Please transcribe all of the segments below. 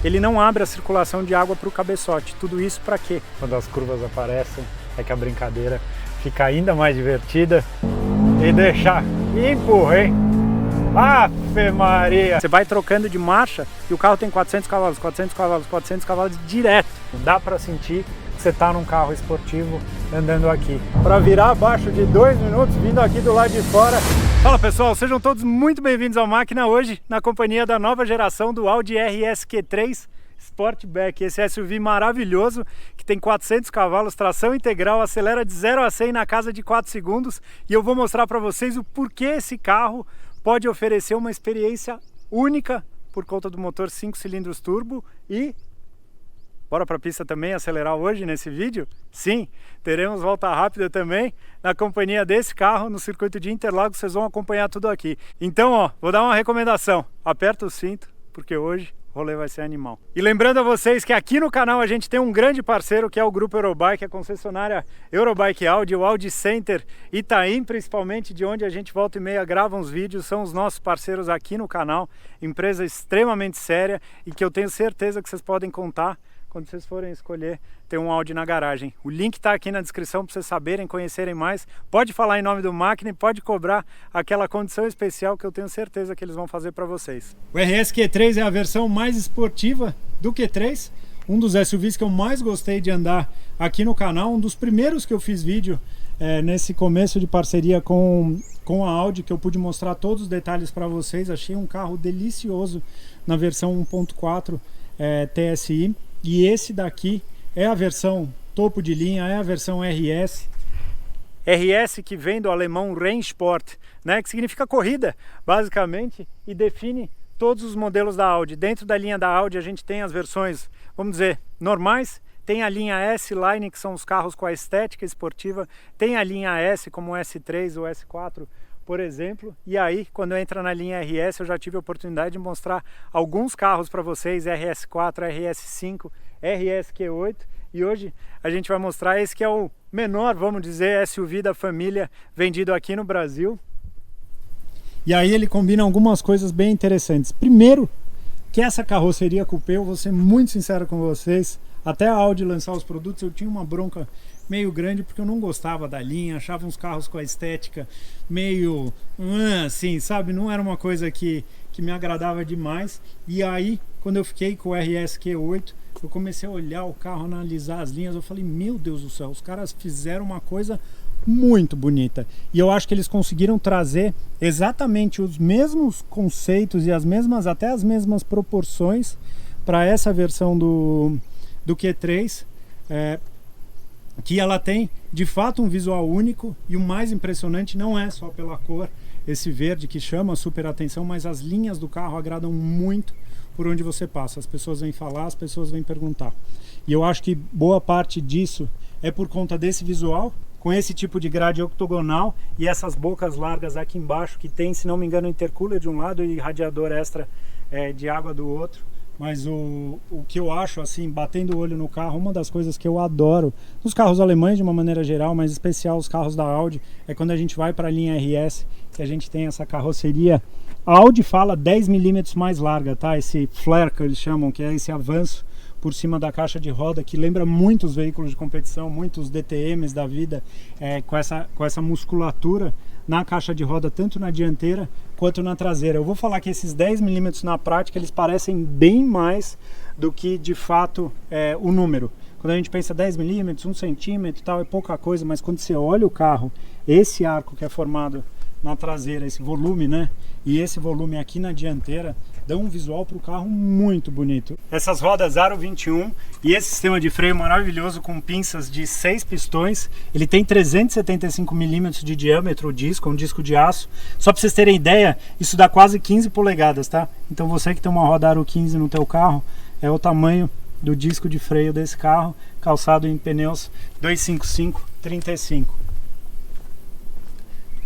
ele não abre a circulação de água para o cabeçote. Tudo isso para quê? Quando as curvas aparecem, é que a brincadeira fica ainda mais divertida. E deixar empurrei. Ave Maria! Você vai trocando de marcha e o carro tem 400 cavalos, 400 cavalos, 400 cavalos direto. Dá para sentir que você está num carro esportivo andando aqui. Para virar abaixo de 2 minutos, vindo aqui do lado de fora. Fala pessoal, sejam todos muito bem-vindos ao Máquina hoje, na companhia da nova geração do Audi RS Q3 Sportback, esse SUV maravilhoso que tem 400 cavalos, tração integral, acelera de 0 a 100 na casa de 4 segundos e eu vou mostrar para vocês o porquê esse carro pode oferecer uma experiência única por conta do motor 5 cilindros turbo e... Bora para a pista também acelerar hoje nesse vídeo? Sim, teremos volta rápida também na companhia desse carro no circuito de Interlagos, vocês vão acompanhar tudo aqui. Então, ó, vou dar uma recomendação, aperta o cinto, porque hoje o rolê vai ser animal. E lembrando a vocês que aqui no canal a gente tem um grande parceiro que é o Grupo Eurobike, a concessionária Eurobike Audi, o Audi Center Itaim, principalmente, de onde a gente volta e meia grava uns vídeos, são os nossos parceiros aqui no canal, empresa extremamente séria e que eu tenho certeza que vocês podem contar quando vocês forem escolher ter um Audi na garagem. O link está aqui na descrição para vocês saberem, conhecerem mais. Pode falar em nome do Máquina e pode cobrar aquela condição especial que eu tenho certeza que eles vão fazer para vocês. O RS Q3 é a versão mais esportiva do Q3, um dos SUVs que eu mais gostei de andar aqui no canal, um dos primeiros que eu fiz vídeo nesse começo de parceria com a Audi, que eu pude mostrar todos os detalhes para vocês. Achei um carro delicioso na versão 1.4 TSI. E esse daqui é a versão topo de linha, é a versão RS. RS que vem do alemão Rennsport, né, que significa corrida, basicamente, e define todos os modelos da Audi. Dentro da linha da Audi a gente tem as versões, vamos dizer, normais, tem a linha S-Line, que são os carros com a estética esportiva, tem a linha S, como o S3 ou S4, por exemplo, e aí quando entra na linha RS eu já tive a oportunidade de mostrar alguns carros para vocês, RS4, RS5, RS-Q8, e hoje a gente vai mostrar esse que é o menor, vamos dizer, SUV da família vendido aqui no Brasil. E aí ele combina algumas coisas bem interessantes. Primeiro, que essa carroceria coupé, eu vou ser muito sincero com vocês, até a Audi lançar os produtos eu tinha uma bronca meio grande porque eu não gostava da linha, achava uns carros com a estética meio assim, sabe, não era uma coisa que me agradava demais. E aí quando eu fiquei com o RS Q8 eu comecei a olhar o carro, analisar as linhas, eu falei, meu Deus do céu, os caras fizeram uma coisa muito bonita, e eu acho que eles conseguiram trazer exatamente os mesmos conceitos e até as mesmas proporções para essa versão do Q3, que ela tem de fato um visual único, e o mais impressionante não é só pela cor, esse verde que chama super atenção, mas as linhas do carro agradam muito por onde você passa. As pessoas vêm falar, as pessoas vêm perguntar, e eu acho que boa parte disso é por conta desse visual, com esse tipo de grade octogonal e essas bocas largas aqui embaixo que tem, se não me engano, intercooler de um lado e radiador extra de água do outro. Mas o que eu acho, assim, batendo o olho no carro, uma das coisas que eu adoro nos carros alemães de uma maneira geral, mas em especial os carros da Audi, é quando a gente vai para a linha RS, que a gente tem essa carroceria. A Audi fala 10 mm mais larga, tá? Esse flare que eles chamam, que é esse avanço por cima da caixa de roda, que lembra muitos veículos de competição, muitos DTMs da vida, com essa musculatura na caixa de roda, tanto na dianteira quanto na traseira. Eu vou falar que esses 10 mm na prática, eles parecem bem mais do que de fato o número. Quando a gente pensa 10 mm, 1 centímetro e tal, é pouca coisa, mas quando você olha o carro, esse arco que é formado na traseira, esse volume, né, e esse volume aqui na dianteira, dão um visual para o carro muito bonito. Essas rodas Aro 21 e esse sistema de freio maravilhoso com pinças de 6 pistões, ele tem 375 mm de diâmetro, o disco, um disco de aço. Só para vocês terem ideia, isso dá quase 15 polegadas, tá? Então você que tem uma roda Aro 15 no teu carro, é o tamanho do disco de freio desse carro, calçado em pneus 255/35.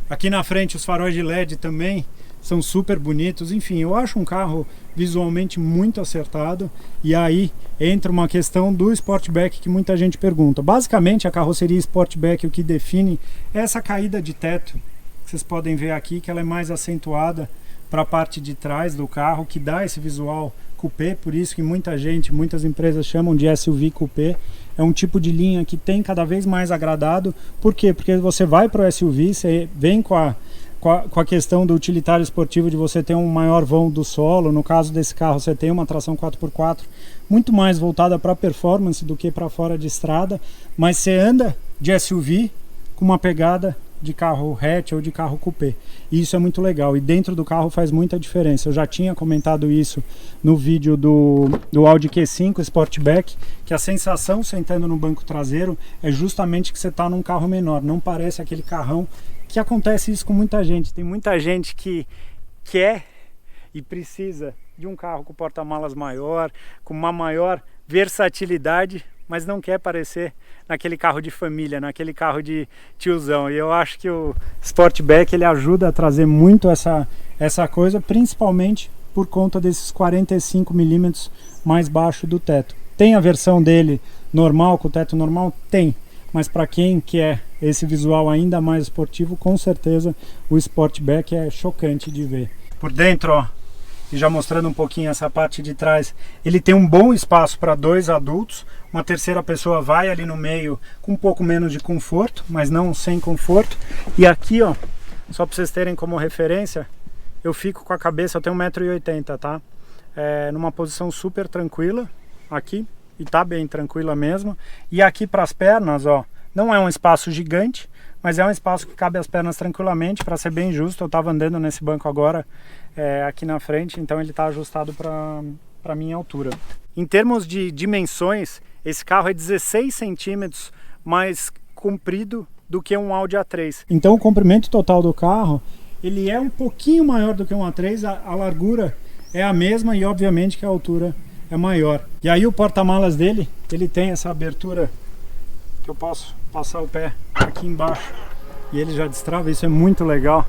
Aqui na frente os faróis de LED também são super bonitos. Enfim, eu acho um carro visualmente muito acertado. E aí entra uma questão do Sportback que muita gente pergunta. Basicamente a carroceria Sportback, o que define é essa caída de teto. Vocês podem ver aqui que ela é mais acentuada para a parte de trás do carro, que dá esse visual coupé, por isso que muitas empresas chamam de SUV coupé. É um tipo de linha que tem cada vez mais agradado. Por quê? Porque você vai para o SUV, você vem com a questão do utilitário esportivo de você ter um maior vão do solo. No caso desse carro, você tem uma tração 4x4 muito mais voltada para performance do que para fora de estrada, mas você anda de SUV com uma pegada de carro hatch ou de carro coupé. E isso é muito legal, e dentro do carro faz muita diferença. Eu já tinha comentado isso no vídeo do Audi Q5 Sportback, que a sensação sentando no banco traseiro é justamente que você está num carro menor, não parece aquele carrão, que acontece isso com muita gente. Tem muita gente que quer e precisa de um carro com porta-malas maior, com uma maior versatilidade, mas não quer parecer naquele carro de família, naquele carro de tiozão. E eu acho que o Sportback ele ajuda a trazer muito essa coisa, principalmente por conta desses 45 mm mais baixo do teto. Tem a versão dele normal, com o teto normal? Tem. Mas para quem quer esse visual ainda mais esportivo, com certeza o Sportback é chocante de ver. Por dentro, ó, e já mostrando um pouquinho essa parte de trás, ele tem um bom espaço para 2 adultos, uma terceira pessoa vai ali no meio com um pouco menos de conforto, mas não sem conforto. E aqui, ó, só para vocês terem como referência, eu fico com a cabeça, eu tenho 1,80 m, tá? Numa posição super tranquila aqui, e tá bem tranquila mesmo. E aqui para as pernas, ó, não é um espaço gigante, mas é um espaço que cabe as pernas tranquilamente. Para ser bem justo, eu estava andando nesse banco agora, aqui na frente, então ele está ajustado para minha altura. Em termos de dimensões, esse carro é 16 centímetros mais comprido do que um Audi A3. Então o comprimento total do carro, ele é um pouquinho maior do que um A3, a largura é a mesma e obviamente que a altura é maior. E aí o porta-malas dele, ele tem essa abertura que eu posso passar o pé aqui embaixo e ele já destrava. Isso é muito legal.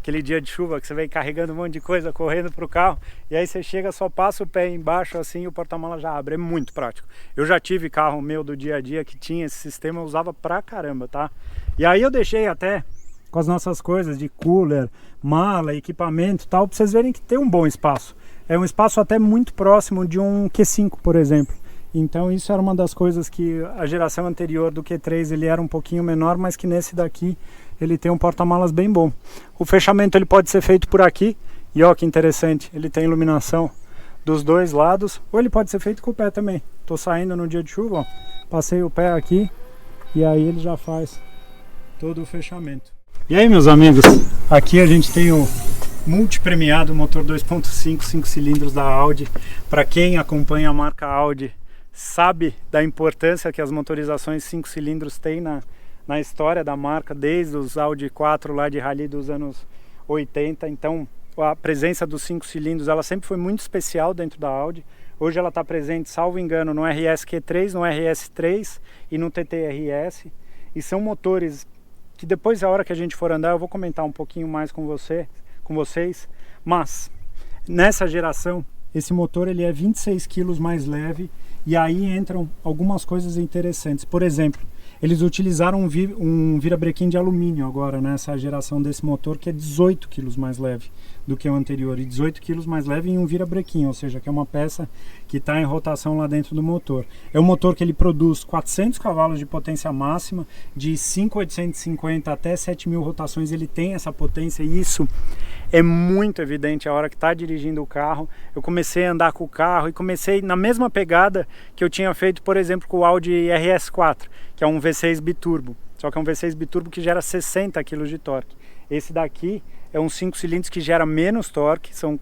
Aquele dia de chuva que você vem carregando um monte de coisa, correndo para o carro, e aí você chega, só passa o pé embaixo assim e o porta-malas já abre. É muito prático. Eu já tive carro meu do dia a dia que tinha esse sistema, eu usava pra caramba, tá? E aí eu deixei até com as nossas coisas de cooler, mala, equipamento e tal, para vocês verem que tem um bom espaço. É um espaço até muito próximo de um Q5, por exemplo. Então isso era uma das coisas que a geração anterior do Q3 ele era um pouquinho menor, mas que nesse daqui ele tem um porta-malas bem bom. O fechamento ele pode ser feito por aqui, e ó que interessante, ele tem iluminação dos dois lados, ou ele pode ser feito com o pé também. Tô saindo no dia de chuva, ó, passei o pé aqui e aí ele já faz todo o fechamento. E aí, meus amigos, aqui a gente tem o multipremiado motor 2.5 5 cilindros da Audi. Para quem acompanha a marca Audi sabe da importância que as motorizações 5 cilindros têm na história da marca, desde os Audi 4 lá de rally dos anos 80. Então a presença dos 5 cilindros ela sempre foi muito especial dentro da Audi. Hoje ela está presente, salvo engano, no RS Q3, no RS3 e no TT-RS, e são motores que depois, a hora que a gente for andar, eu vou comentar um pouquinho mais com vocês, mas nessa geração esse motor ele é 26 kg mais leve, e aí entram algumas coisas interessantes. Por exemplo, eles utilizaram um virabrequim de alumínio agora nessa geração desse motor, que é 18 kg mais leve do que o anterior, e 18 kg mais leve em um virabrequim, ou seja, que é uma peça que está em rotação lá dentro do motor. É um motor que ele produz 400 cavalos de potência máxima, de 5.850 até 7.000 rotações ele tem essa potência, e isso é muito evidente a hora que está dirigindo o carro. Eu comecei a andar com o carro e comecei na mesma pegada que eu tinha feito, por exemplo, com o Audi RS4, que é um V6 biturbo, só que é um V6 biturbo que gera 60 kg de torque. Esse daqui é um 5 cilindros que gera menos torque, são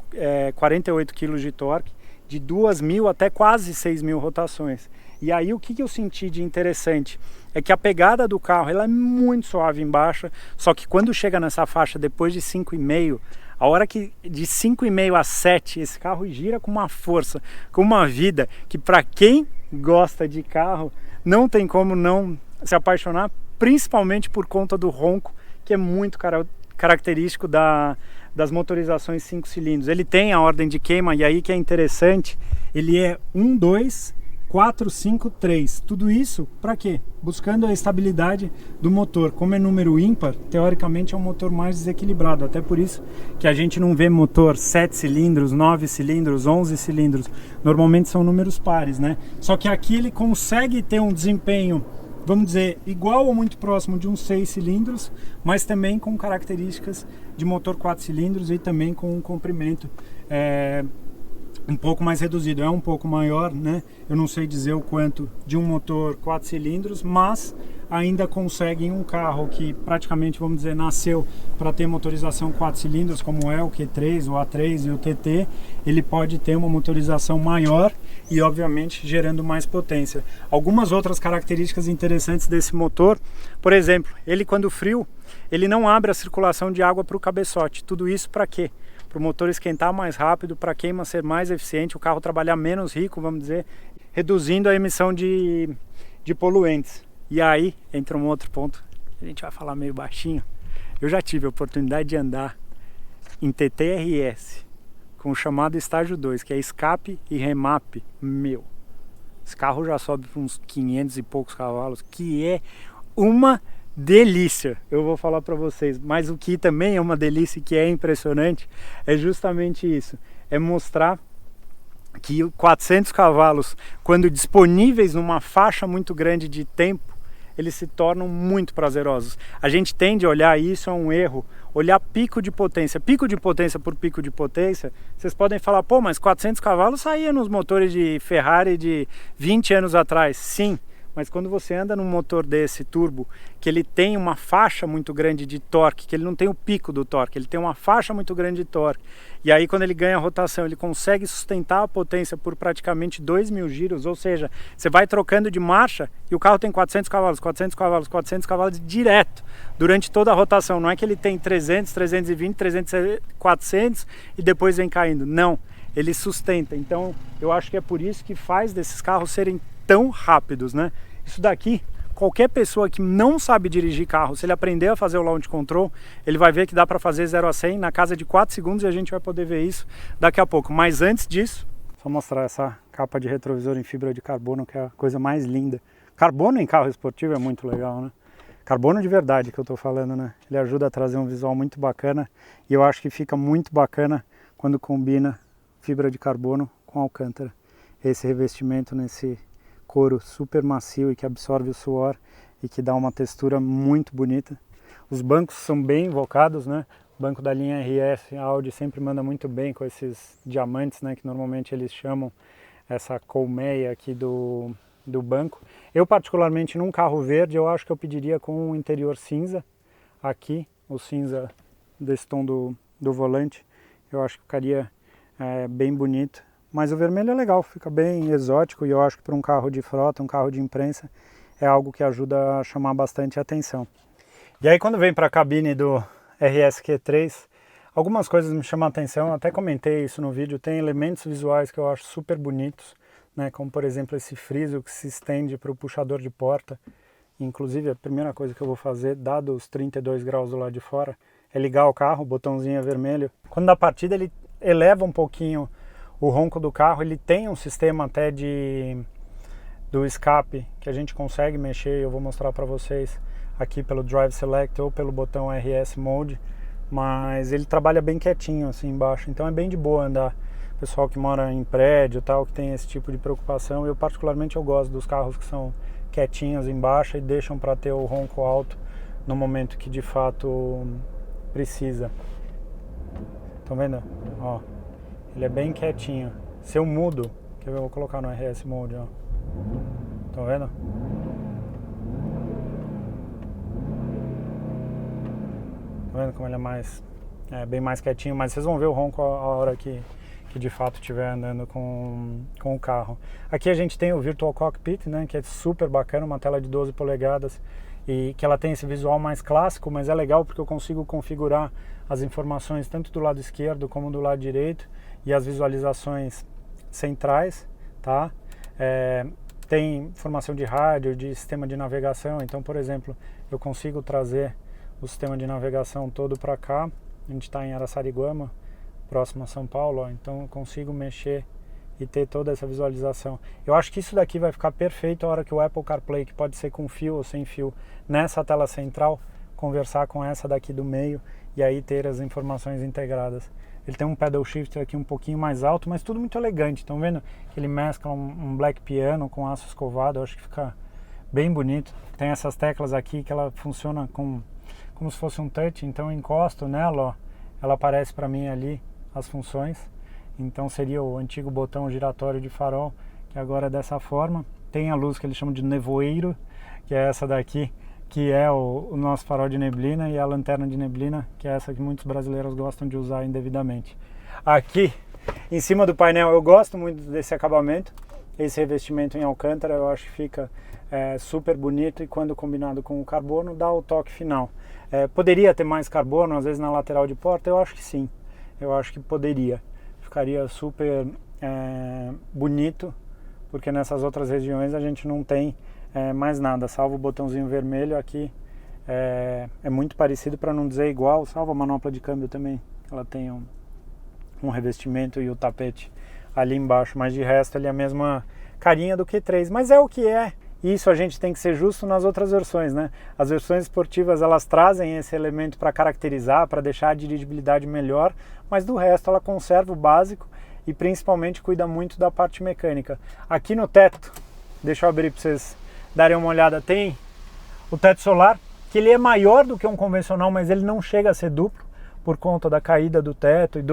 48 kg de torque, de 2.000 até quase 6.000 rotações. E aí o que eu senti de interessante é que a pegada do carro ela é muito suave em baixa, só que quando chega nessa faixa depois de 5,5, a hora que de 5,5 a 7, esse carro gira com uma força, com uma vida, que para quem gosta de carro não tem como não se apaixonar, principalmente por conta do ronco, que é muito característico das motorizações 5 cilindros. Ele tem a ordem de queima, e aí que é interessante, ele é 1, 2 453. Tudo isso para quê? Buscando a estabilidade do motor. Como é número ímpar, teoricamente é um motor mais desequilibrado. Até por isso que a gente não vê motor 7 cilindros, 9 cilindros, 11 cilindros. Normalmente são números pares, né? Só que aqui ele consegue ter um desempenho, vamos dizer, igual ou muito próximo de uns 6 cilindros, mas também com características de motor 4 cilindros e também com um comprimento um pouco mais reduzido. É um pouco maior, né? Eu não sei dizer o quanto de um motor 4 cilindros, mas ainda consegue um carro que praticamente, vamos dizer, nasceu para ter motorização 4 cilindros, como é o Q3, o A3 e o TT, ele pode ter uma motorização maior e obviamente gerando mais potência. Algumas outras características interessantes desse motor, por exemplo, ele quando frio, ele não abre a circulação de água para o cabeçote. Tudo isso para quê? Para o motor esquentar mais rápido, para a queima ser mais eficiente, o carro trabalhar menos rico, vamos dizer, reduzindo a emissão de poluentes. E aí entra um outro ponto, a gente vai falar meio baixinho. Eu já tive a oportunidade de andar em TT-RS com o chamado estágio 2, que é escape e remap. Meu, esse carro já sobe para uns 500 e poucos cavalos, que é uma delícia, eu vou falar para vocês. Mas o que também é uma delícia e que é impressionante é justamente isso, é mostrar que 400 cavalos, quando disponíveis numa faixa muito grande de tempo, eles se tornam muito prazerosos. A gente tende a olhar isso, é um erro, olhar pico de potência por pico de potência. Vocês podem falar, pô, mas 400 cavalos saía nos motores de Ferrari de 20 anos atrás. Sim, mas quando você anda num motor desse turbo, que ele tem uma faixa muito grande de torque, que ele não tem o pico do torque, ele tem uma faixa muito grande de torque, e aí quando ele ganha rotação, ele consegue sustentar a potência por praticamente 2.000 giros, ou seja, você vai trocando de marcha e o carro tem 400 cavalos, 400 cavalos, 400 cavalos direto, durante toda a rotação. Não é que ele tem 300, 320, 300, 400 e depois vem caindo, não, ele sustenta. Então eu acho que é por isso que faz desses carros serem tão rápidos, né? Isso daqui, qualquer pessoa que não sabe dirigir carro, se ele aprender a fazer o launch control, ele vai ver que dá para fazer 0 a 100 na casa de 4 segundos e a gente vai poder ver isso daqui a pouco. Mas antes disso, só mostrar essa capa de retrovisor em fibra de carbono, que é a coisa mais linda. Carbono em carro esportivo é muito legal, né? Carbono de verdade que eu tô falando, né? Ele ajuda a trazer um visual muito bacana e eu acho que fica muito bacana quando combina fibra de carbono com alcântara. Esse revestimento nesse couro super macio e que absorve o suor e que dá uma textura muito bonita. Os bancos são bem invocados, né? O banco da linha RS, a Audi sempre manda muito bem com esses diamantes, né? Que normalmente eles chamam essa colmeia aqui do banco. Eu particularmente num carro verde, eu acho que eu pediria com um interior cinza. Aqui, o cinza desse tom do volante, eu acho que ficaria bem bonito. Mas o vermelho é legal, fica bem exótico e eu acho que para um carro de frota, um carro de imprensa, é algo que ajuda a chamar bastante atenção. E aí quando vem para a cabine do RS Q3, algumas coisas me chamam a atenção, até comentei isso no vídeo, tem elementos visuais que eu acho super bonitos, né? Como por exemplo esse friso que se estende para o puxador de porta. Inclusive a primeira coisa que eu vou fazer, dado os 32 graus do lado de fora, é ligar o carro, o botãozinho é vermelho. Quando dá partida ele eleva um pouquinho o ronco do carro, ele tem um sistema até do escape que a gente consegue mexer, eu vou mostrar para vocês aqui pelo Drive Select ou pelo botão RS Mode, mas ele trabalha bem quietinho assim embaixo, então é bem de boa andar. Pessoal que mora em prédio tal, que tem esse tipo de preocupação, eu particularmente eu gosto dos carros que são quietinhos embaixo e deixam para ter o ronco alto no momento que de fato precisa. Estão vendo? Ó. Ele é bem quietinho. Se eu mudo, que eu vou colocar no RS Mode, ó. Estão vendo? Estão vendo como ele é bem mais quietinho, mas vocês vão ver o ronco a hora que de fato estiver andando com o carro. Aqui a gente tem o Virtual Cockpit, né, que é super bacana, uma tela de 12 polegadas e que ela tem esse visual mais clássico, mas é legal porque eu consigo configurar as informações tanto do lado esquerdo como do lado direito e as visualizações centrais, tá? Tem informação de rádio, de sistema de navegação, então por exemplo, eu consigo trazer o sistema de navegação todo para cá. A gente está em Araçariguama, próximo a São Paulo, ó, então eu consigo mexer e ter toda essa visualização. Eu acho que isso daqui vai ficar perfeito a hora que o Apple CarPlay, que pode ser com fio ou sem fio, nessa tela central, conversar com essa daqui do meio e aí ter as informações integradas. Ele tem um pedal shifter aqui um pouquinho mais alto, mas tudo muito elegante. Estão vendo que ele mescla um black piano com aço escovado, eu acho que fica bem bonito. Tem essas teclas aqui que ela funciona como se fosse um touch, então eu encosto nela, ó, ela aparece para mim ali as funções. Então seria o antigo botão giratório de farol, que agora é dessa forma. Tem a luz que eles chamam de nevoeiro, que é essa daqui, que é o nosso farol de neblina, e a lanterna de neblina, que é essa que muitos brasileiros gostam de usar indevidamente. Aqui em cima do painel eu gosto muito desse acabamento, esse revestimento em alcântara, eu acho que fica super bonito, e quando combinado com o carbono dá o toque final. Poderia ter mais carbono, às vezes na lateral de porta? Eu acho que sim, eu acho que poderia. Ficaria super bonito, porque nessas outras regiões a gente não tem mais nada, salvo o botãozinho vermelho aqui. É muito parecido, para não dizer igual, salvo a manopla de câmbio também, ela tem um revestimento e o tapete ali embaixo, mas de resto ele é a mesma carinha do Q3, mas é o que é. Isso a gente tem que ser justo nas outras versões, né? As versões esportivas, elas trazem esse elemento para caracterizar, para deixar a dirigibilidade melhor, mas do resto ela conserva o básico e principalmente cuida muito da parte mecânica. Aqui no teto, deixa eu abrir para vocês darem uma olhada, tem o teto solar, que ele é maior do que um convencional, mas ele não chega a ser duplo, por conta da caída do teto e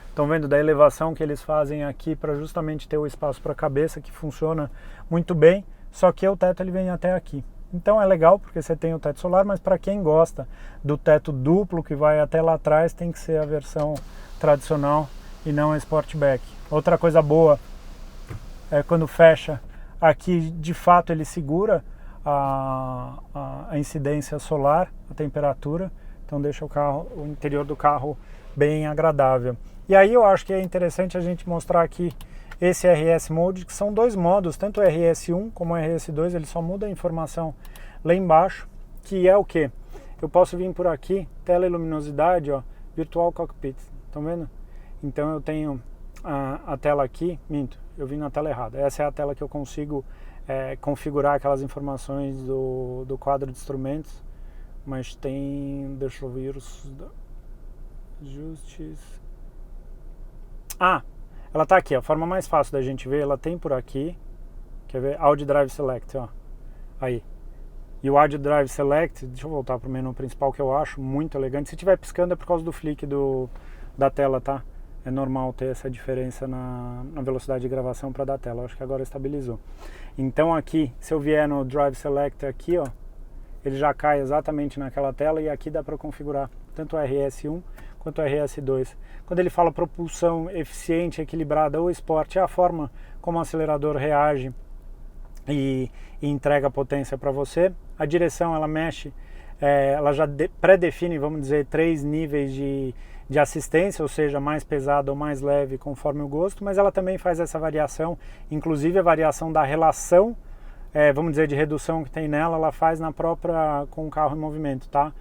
estão vendo, da elevação que eles fazem aqui para justamente ter o espaço para a cabeça, que funciona muito bem. Só que o teto ele vem até aqui. Então é legal porque você tem o teto solar, mas para quem gosta do teto duplo que vai até lá atrás, tem que ser a versão tradicional e não a Sportback. Outra coisa boa é quando fecha aqui, de fato ele segura a incidência solar, a temperatura, então deixa o interior do carro bem agradável. E aí eu acho que é interessante a gente mostrar aqui esse RS Mode, que são dois modos, tanto o RS1 como o RS2, ele só muda a informação lá embaixo, que é o que? Eu posso vir por aqui, tela e luminosidade, ó, Virtual Cockpit, estão vendo? Então eu tenho a tela aqui, minto, eu vim na tela errada, essa é a tela que eu consigo configurar aquelas informações do quadro de instrumentos, mas tem, deixa eu ver os ajustes, ela tá aqui, a forma mais fácil da gente ver, ela tem por aqui, quer ver? Audio Drive Select, ó, aí. E o Audio Drive Select, deixa eu voltar pro menu principal, que eu acho muito elegante. Se estiver piscando é por causa do flick da tela, tá? É normal ter essa diferença na velocidade de gravação para da tela, eu acho que agora estabilizou. Então aqui, se eu vier no Drive Select aqui, ó, ele já cai exatamente naquela tela, e aqui dá para configurar tanto o RS1 quanto o RS2. Quando ele fala propulsão eficiente, equilibrada ou esporte, é a forma como o acelerador reage e entrega potência para você. A direção, ela mexe, ela já pré-define, vamos dizer, 3 níveis de assistência, ou seja, mais pesado ou mais leve, conforme o gosto, mas ela também faz essa variação, inclusive a variação da relação, vamos dizer, de redução que tem nela, ela faz na própria, com o carro em movimento, tá?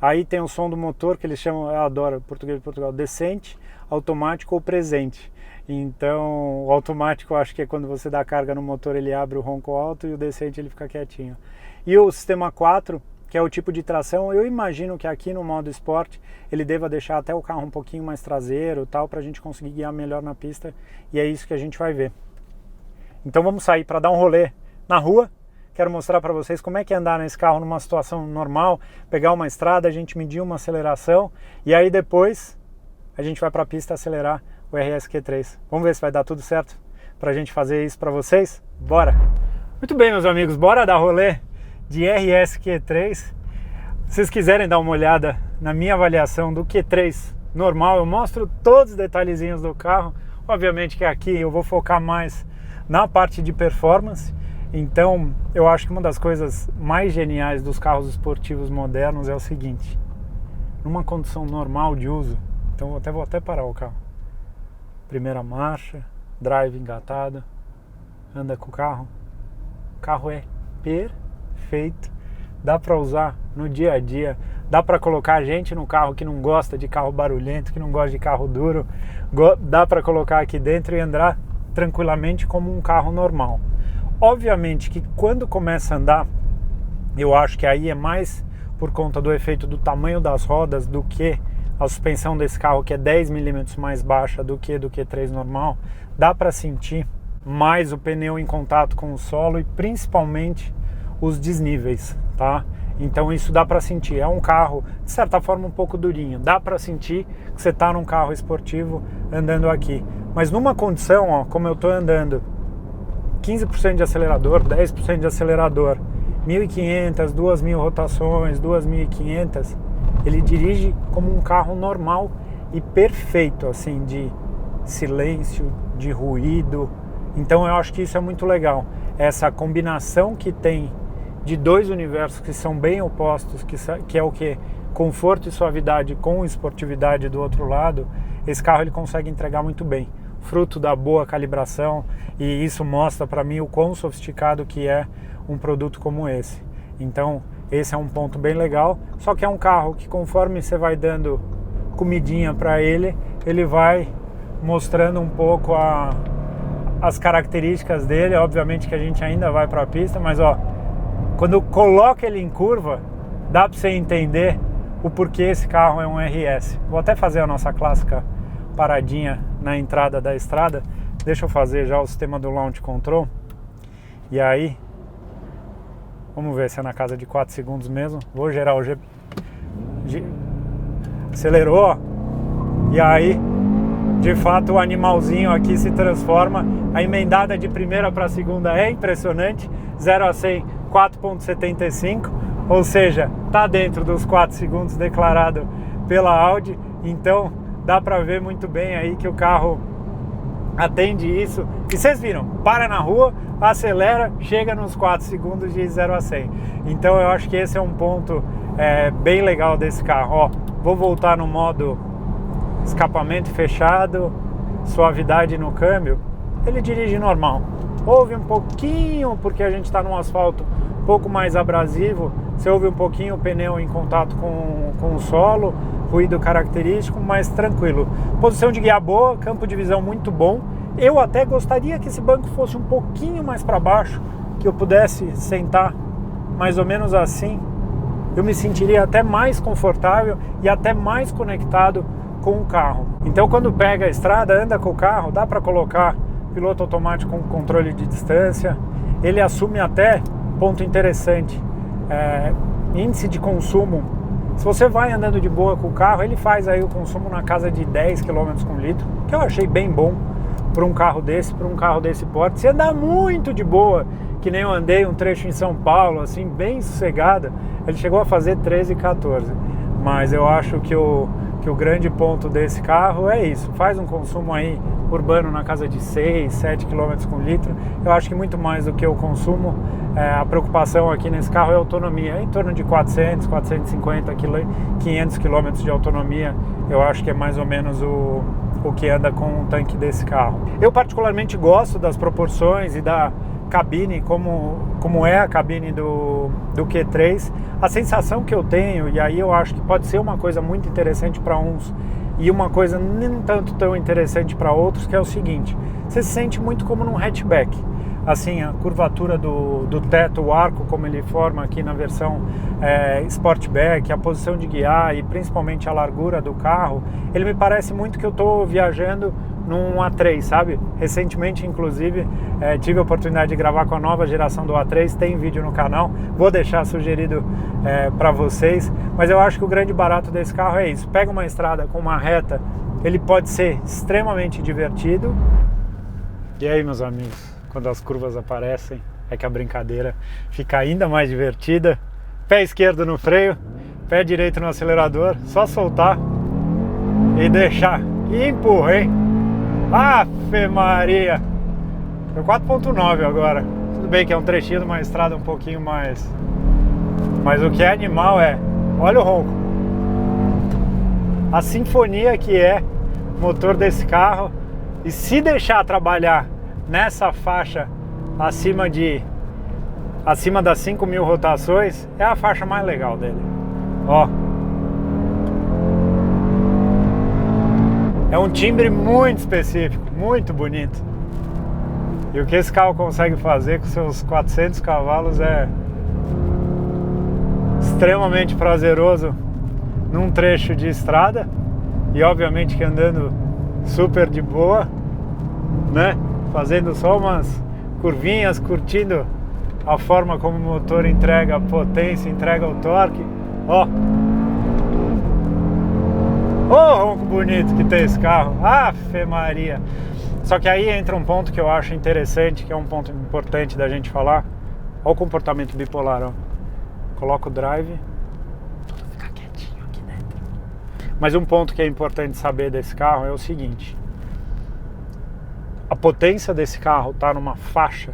Aí tem o som do motor, que eles chamam, eu adoro, português de Portugal, descente, automático ou presente. Então, o automático eu acho que é quando você dá carga no motor, ele abre o ronco alto, e o descente ele fica quietinho. E o sistema 4, que é o tipo de tração, eu imagino que aqui no modo Sport, ele deva deixar até o carro um pouquinho mais traseiro, tal, para a gente conseguir guiar melhor na pista, e é isso que a gente vai ver. Então vamos sair para dar um rolê na rua. Quero mostrar para vocês como é que é andar nesse carro numa situação normal, pegar uma estrada, a gente medir uma aceleração, e aí depois a gente vai para a pista acelerar o RS Q3. Vamos ver se vai dar tudo certo para a gente fazer isso para vocês? Bora! Muito bem, meus amigos, bora dar rolê de RS Q3. Se vocês quiserem dar uma olhada na minha avaliação do Q3 normal, eu mostro todos os detalhezinhos do carro. Obviamente que aqui eu vou focar mais na parte de performance. Então, eu acho que uma das coisas mais geniais dos carros esportivos modernos é o seguinte: numa condição normal de uso, então vou até parar o carro, primeira marcha, drive engatado, anda com o carro é perfeito, dá para usar no dia a dia, dá para colocar gente no carro que não gosta de carro barulhento, que não gosta de carro duro, dá para colocar aqui dentro e andar tranquilamente como um carro normal. Obviamente que quando começa a andar, eu acho que aí é mais por conta do efeito do tamanho das rodas do que a suspensão desse carro, que é 10 milímetros mais baixa do que Q3 normal. Dá para sentir mais o pneu em contato com o solo e principalmente os desníveis, tá? Então isso dá para sentir. É um carro de certa forma um pouco durinho, dá para sentir que você está num carro esportivo andando aqui. Mas numa condição, ó, como eu estou andando, 15% de acelerador, 10% de acelerador, 1.500, 2.000 rotações, 2.500, ele dirige como um carro normal e perfeito, assim, de silêncio, de ruído. Então eu acho que isso é muito legal, essa combinação que tem de dois universos que são bem opostos, que é o que? Conforto e suavidade com esportividade do outro lado. Esse carro ele consegue entregar muito bem, fruto da boa calibração, e isso mostra para mim o quão sofisticado que é um produto como esse. Então esse é um ponto bem legal, só que é um carro que conforme você vai dando comidinha para ele, ele vai mostrando um pouco as características dele. Obviamente que a gente ainda vai para a pista, mas ó, quando coloca ele em curva, dá para você entender o porquê esse carro é um RS. Vou até fazer a nossa clássica paradinha na entrada da estrada. Deixa eu fazer já o sistema do Launch Control. E aí, vamos ver se é na casa de 4 segundos mesmo. Vou gerar o acelerou, ó. E aí, de fato, o animalzinho aqui se transforma. A emendada de primeira para segunda é impressionante. 0 a 100, 4,75. Ou seja, tá dentro dos 4 segundos declarado pela Audi. Então, dá para ver muito bem aí que o carro atende isso. E vocês viram, para na rua, acelera, chega nos 4 segundos de 0 a 100. Então eu acho que esse é um ponto bem legal desse carro. Ó, vou voltar no modo escapamento fechado, suavidade no câmbio. Ele dirige normal. Ouve um pouquinho, porque a gente está num asfalto um pouco mais abrasivo. Você ouve um pouquinho o pneu em contato com o solo, ruído característico, mas tranquilo. Posição de guiar boa, campo de visão muito bom. Eu até gostaria que esse banco fosse um pouquinho mais para baixo, que eu pudesse sentar mais ou menos assim. Eu me sentiria até mais confortável e até mais conectado com o carro. Então quando pega a estrada, anda com o carro, dá para colocar piloto automático com controle de distância. Ele assume até, ponto interessante, índice de consumo. Se você vai andando de boa com o carro, ele faz aí o consumo na casa de 10 km por litro, que eu achei bem bom para um carro desse porte. Se andar muito de boa, que nem eu andei um trecho em São Paulo, assim, bem sossegada, ele chegou a fazer 13, 14. Mas eu acho que o grande ponto desse carro é isso, faz um consumo aí urbano na casa de 6, 7 km por litro. Eu acho que muito mais do que o consumo, a preocupação aqui nesse carro é a autonomia, em torno de 400, 450, 500 km de autonomia. Eu acho que é mais ou menos o que anda com um tanque desse carro. Eu particularmente gosto das proporções e da cabine, como é a cabine do Q3. A sensação que eu tenho, e aí eu acho que pode ser uma coisa muito interessante para uns e uma coisa nem tanto tão interessante para outros, que é o seguinte: você se sente muito como num hatchback. Assim, a curvatura do teto, o arco como ele forma aqui na versão Sportback, a posição de guiar e principalmente a largura do carro, ele me parece muito que eu estou viajando num A3, sabe? Recentemente, inclusive, tive a oportunidade de gravar com a nova geração do A3, tem vídeo no canal, vou deixar sugerido para vocês, mas eu acho que o grande barato desse carro é isso: pega uma estrada com uma reta, ele pode ser extremamente divertido. E aí, meus amigos, quando as curvas aparecem, é que a brincadeira fica ainda mais divertida. Pé esquerdo no freio, pé direito no acelerador, só soltar e deixar. E empurra, hein? Afe Maria! Foi 4.9 agora. Tudo bem que é um trechinho de uma estrada um pouquinho mais... Mas o que é animal olha o ronco. A sinfonia que é o motor desse carro. E se deixar trabalhar nessa faixa acima das 5.000 rotações, é a faixa mais legal dele. Ó. É um timbre muito específico, muito bonito. E o que esse carro consegue fazer com seus 400 cavalos é extremamente prazeroso num trecho de estrada e obviamente que andando super de boa, né? Fazendo só umas curvinhas, curtindo a forma como o motor entrega a potência, entrega o torque. Ó, ô ronco bonito que tem esse carro, Ave Maria. Só que aí entra um ponto que eu acho interessante, que é um ponto importante da gente falar. Olha o comportamento bipolar, ó. Coloca o drive, tudo fica quietinho aqui dentro. Mas um ponto que é importante saber desse carro é o seguinte: a potência desse carro está numa faixa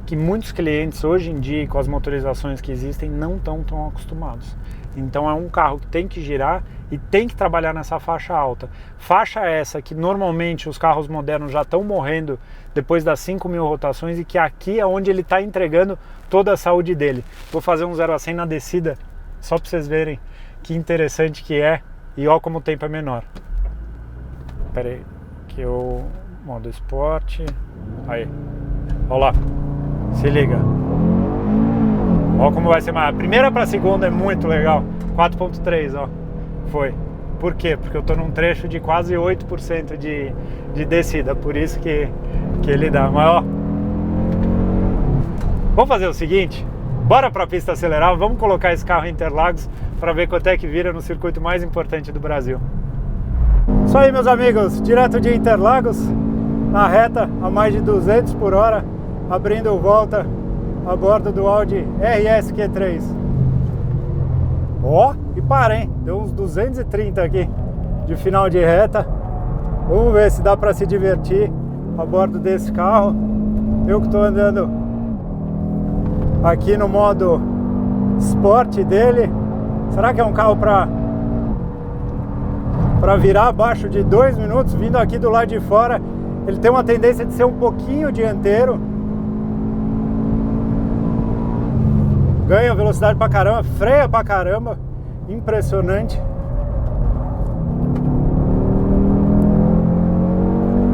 que muitos clientes hoje em dia, com as motorizações que existem, não estão tão acostumados. Então é um carro que tem que girar e tem que trabalhar nessa faixa alta. Faixa essa que normalmente os carros modernos já estão morrendo depois das 5.000 rotações e que aqui é onde ele está entregando toda a saúde dele. Vou fazer um 0 a 100 na descida, só para vocês verem que interessante que é e ó como o tempo é menor. Espera aí, que eu... modo esporte, aí, olha lá, se liga. Olha como vai ser mais. A primeira para a segunda é muito legal. 4.3, ó. Foi. Por quê? Porque eu tô num trecho de quase 8% de descida. Por isso que ele dá. Mas ó, vamos fazer o seguinte. Bora pra pista acelerar. Vamos colocar esse carro em Interlagos para ver quanto é que vira no circuito mais importante do Brasil. Isso aí, meus amigos. Direto de Interlagos, na reta, a mais de 200 por hora, abrindo volta a bordo do Audi RS Q3. Ó, e para, hein? Deu uns 230 aqui de final de reta. Vamos ver se dá para se divertir a bordo desse carro. Eu que estou andando aqui no modo Sport dele. Será que é um carro para virar abaixo de 2 minutos? Vindo aqui do lado de fora, ele tem uma tendência de ser um pouquinho dianteiro. Ganha velocidade pra caramba, freia pra caramba, impressionante.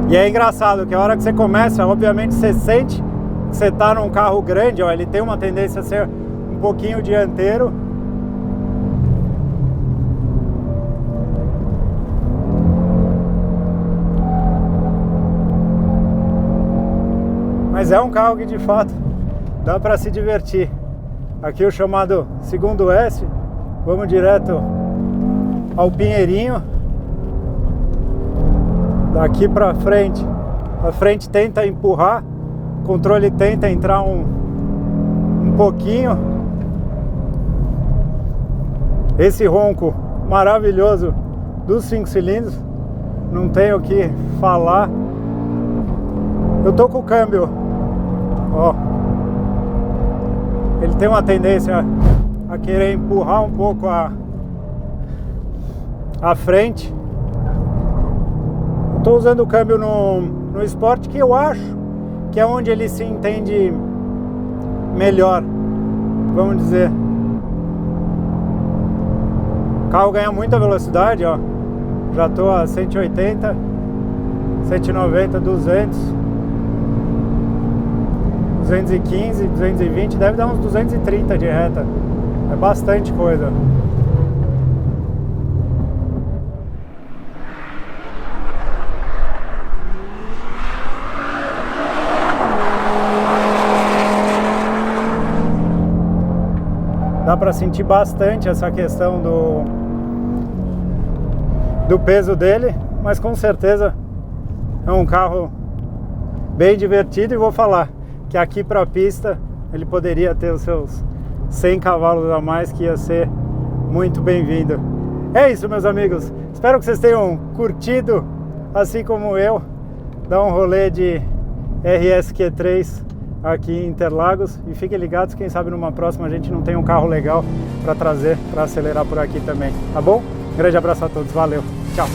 E é engraçado que a hora que você começa, obviamente você sente que você tá num carro grande, ó, ele tem uma tendência a ser um pouquinho dianteiro. Mas é um carro que de fato dá pra se divertir. Aqui o chamado segundo S, vamos direto ao Pinheirinho. Daqui para frente, a frente tenta empurrar, o controle tenta entrar um pouquinho. Esse ronco maravilhoso dos 5 cilindros, não tenho o que falar. Eu tô com o câmbio, ó. Ele tem uma tendência a querer empurrar um pouco a frente. Estou usando o câmbio no Sport, que eu acho que é onde ele se entende melhor, vamos dizer. O carro ganha muita velocidade, ó. Já estou a 180, 190, 200. 215, 220, deve dar uns 230 de reta. É bastante coisa. Dá para sentir bastante essa questão do peso dele, mas com certeza é um carro bem divertido. E vou falar que aqui para a pista ele poderia ter os seus 100 cavalos a mais, que ia ser muito bem-vindo. É isso, meus amigos. Espero que vocês tenham curtido, assim como eu, dar um rolê de RS Q3 aqui em Interlagos. E fiquem ligados, quem sabe numa próxima a gente não tem um carro legal para trazer, para acelerar por aqui também. Tá bom? Grande abraço a todos. Valeu. Tchau.